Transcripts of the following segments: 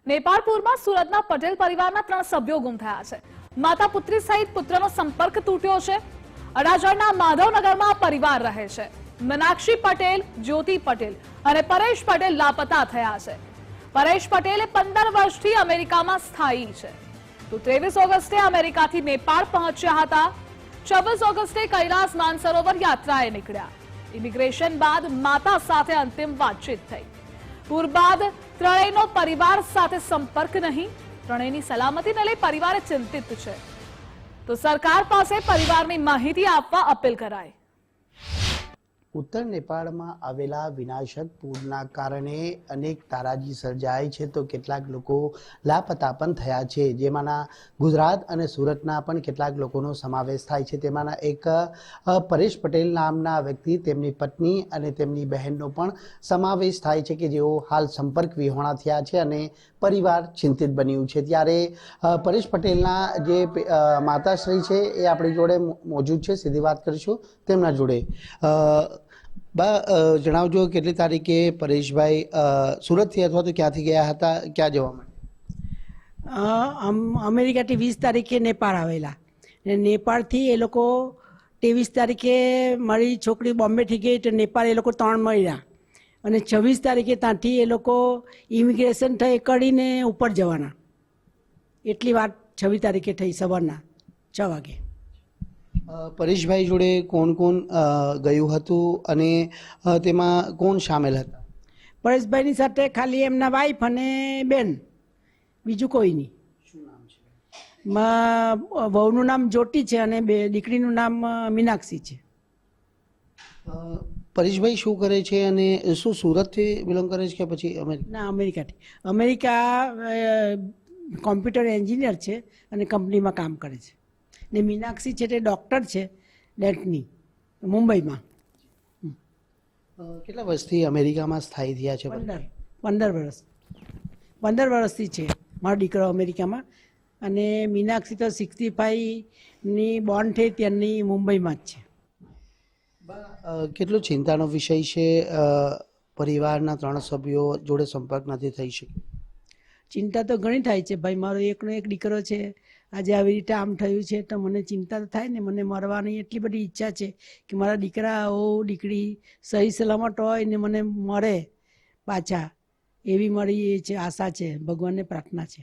નેપાળપુરમાં સુરતના પટેલ પરિવારના 3 સભ્યો ગુમ થયા છે. માતા પુત્રી સહિત પુત્રનો સંપર્ક તૂટ્યો છે. અડાજણના માધવનગરમાં પરિવાર રહે છે. મીનાક્ષી પટેલ, જ્યોતિ પટેલ અને પરેશ પટેલ લાપતા થયા છે. પરેશ પટેલ 15 વર્ષથી અમેરિકામાં સ્થાયી છે. તો 23 ઓગસ્ટે અમેરિકાથી નેપાળ પહોંચ્યા હતા. 26 ઓગસ્ટે કૈલાસ માનસરોવર યાત્રાએ નીકળ્યા. ઇમિગ્રેશન બાદ માતા સાથે અંતિમ વાતચીત થઈ. પૂર બાદ ત્રણેયનો પરિવાર સાથે સંપર્ક નહીં. ત્રણેયની સલામતીને લઈ પરિવાર ચિંતિત છે. તો સરકાર પાસે પરિવારની માહિતી આપવા અપીલ કરાઈ. ઉત્તર નેપાળમાં આવેલા વિનાશક પૂરના કારણે અનેક તારાજી સર્જાય છે, તો કેટલાક લોકો લાપતા પણ થયા છે. જેમાંના ગુજરાત અને સુરતના પણ કેટલાક લોકોનો સમાવેશ થાય છે. તેમાંના એક પરેશ પટેલ નામના વ્યક્તિ, તેમની પત્ની અને તેમની બહેનનો પણ સમાવેશ થાય છે કે જેઓ હાલ સંપર્ક વિહોણા થયા છે અને પરિવાર ચિંતિત બન્યું છે. ત્યારે પરેશ પટેલના જે માતાશ્રી છે એ આપણી જોડે મોજૂદ છે. સીધી વાત કરીશું તેમના જોડે. જણાવજો, કેટલી તારીખે પરેશભાઈ સુરતથી અથવા તો ક્યાંથી ગયા હતા, ક્યાં જવા માટે? અમેરિકાથી 20 તારીખે નેપાળ આવેલા. નેપાળથી એ લોકો 23 તારીખે મારી છોકરી બોમ્બેથી ગઈ તો નેપાળ એ લોકો 3 મળ્યા અને 26 તારીખે ત્યાંથી એ લોકો ઇમિગ્રેશન થઈ કરીને ઉપર જવાના. એટલી વાત 26 તારીખે થઈ સવારના 6 વાગે. પરેશભાઈ જોડે કોણ કોણ ગયું હતું અને તેમાં કોણ સામેલ હતા? પરેશભાઈની સાથે ખાલી એમના વાઈફ અને બેન, બીજું કોઈ નહીં. શું નામ છે? વહુનું નામ જ્યોતિ છે અને દીકરીનું નામ મીનાક્ષી છે. પરેશભાઈ શું કરે છે અને શું સુરતથી બિલોંગ કરે છે કે પછી અમેરિકા? ના, અમેરિકાથી. અમેરિકા કોમ્પ્યુટર એન્જિનિયર છે અને કંપનીમાં કામ કરે છે. ને મીનાક્ષી છે તે ડૉક્ટર છે ડેન્ટની, મુંબઈમાં. કેટલા વર્ષથી અમેરિકામાં સ્થાયી થયા છે? 15 વર્ષ. 15 વર્ષથી છે મારો દીકરો અમેરિકામાં. અને મીનાક્ષી તો 65ની બોર્ન થઈ ત્યાંની મુંબઈમાં જ છે. કેટલો ચિંતાનો વિષય છે? પરિવારના 3 સભ્યો જોડે સંપર્ક નથી થઈ શક્યો. ચિંતા તો ઘણી થાય છે ભાઈ. મારો એકનો એક દીકરો છે. આજે આવી રીતે આમ થયું છે તો મને ચિંતા તો થાય ને. મને મરવાની એટલી બધી ઈચ્છા છે કે મારા દીકરા દીકરી સહી સલામત હોય ને મને મળે પાછા, એવી મારી એ છે, આશા છે, ભગવાનને પ્રાર્થના છે.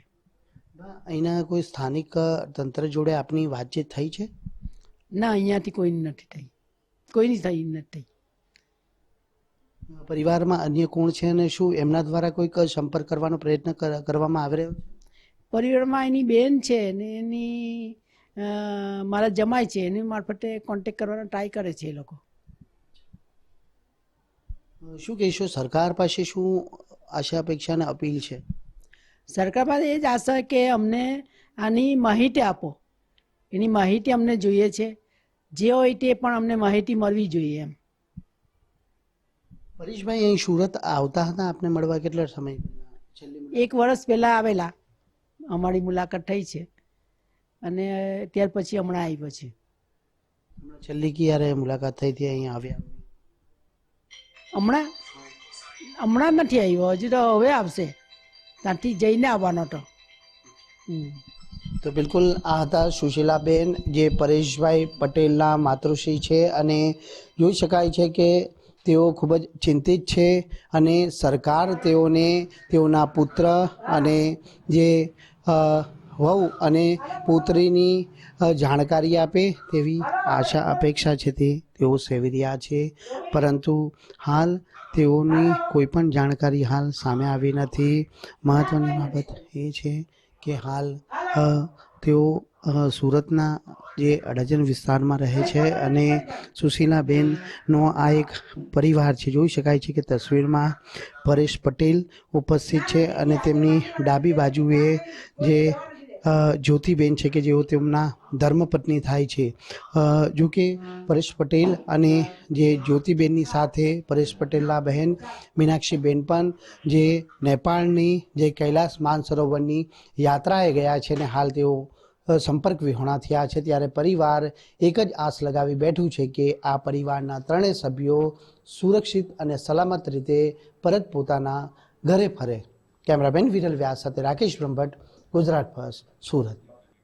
અહીંના કોઈ સ્થાનિક તંત્ર જોડે આપની વાતચીત થઈ છે? ના, અહીંયાથી કોઈની નથી થઈ. કોઈની થઈ નથી. પરિવારમાં અન્ય કોણ છે અને શું એમના દ્વારા કોઈક સંપર્ક કરવાનો પ્રયત્ન કરવામાં આવી રહ્યો છે? પરિવારમાં એની બેન છે ને એની મારા જમાઈ છે, એની મારફતે કોન્ટેક્ટ કરવાનો ટ્રાય કરે છે એ લોકો. શું કહેશો, સરકાર પાસે શું આશા અપેક્ષા અને અપીલ છે? સરકાર પાસે એ જ આશા કે અમને આની માહિતી આપો. એની માહિતી અમને જોઈએ છે. જે હોય તે પણ અમને માહિતી મળવી જોઈએ એમ. પરેશભાઈ અહીં સુરત આવતા હતા આપને મળવા? કેટલા સમય? 1 વર્ષ પહેલાં આવેલા. અમારી મુલાકાત થઈ છે અને ત્યાર પછી હમણાં આવ્યો છે. છેલ્લી ક્યારે મુલાકાત થઈ હતી અહીંયા આવ્યા? હમણાં નથી આવ્યો, હજુ તો હવે આવશે. ત્યાંથી જઈને આવવાનો હતો. તો બિલકુલ આ હતા સુશીલાબેન, જે પરેશભાઈ પટેલના માતૃશ્રી છે અને જોઈ શકાય છે કે તેઓ ખૂબ જ ચિંતિત છે અને સરકાર તેઓને તેઓના પુત્ર અને જે વહુ અને પુત્રીની જાણકારી આપે તેવી આશા અપેક્ષા છે તે તેઓ સેવી રહ્યા છે. પરંતુ હાલ તેઓની કોઈ પણ જાણકારી હાલ સામે આવી નથી. મહત્ત્વની બાબત એ છે કે હાલ તેઓ સુરતના જે અડાજણ વિસ્તારમાં રહે છે અને સુશીલાબેનનો આ એક પરિવાર છે. જોઈ શકાય છે કે તસવીરમાં પરેશ પટેલ ઉપસ્થિત છે અને તેમની ડાબી બાજુએ જે જ્યોતિબેન છે કે જેઓ તેમના ધર્મપત્ની થાય છે. જો કે પરેશ પટેલ અને જે જ્યોતિબેનની સાથે પરેશ પટેલના બહેન મીનાક્ષીબેન પણ જે નેપાળની જે કૈલાસ માનસરોવરની યાત્રાએ ગયા છે અને હાલ તેઓ સંપર્ક વિહોણા થયા છે. ત્યારે પરિવાર એક જ આસ લગાવી બેઠું છે કે આ પરિવારના 3 સભ્યો સુરક્ષિત અને સલામત રીતે પરત પોતાના ઘરે ફરે. કેમેરામેન વિરલ વ્યાસ સાથે રાકેશ બ્રહ્મભટ્ટ, ગુજરાત ફર્સ્ટ, સુરત.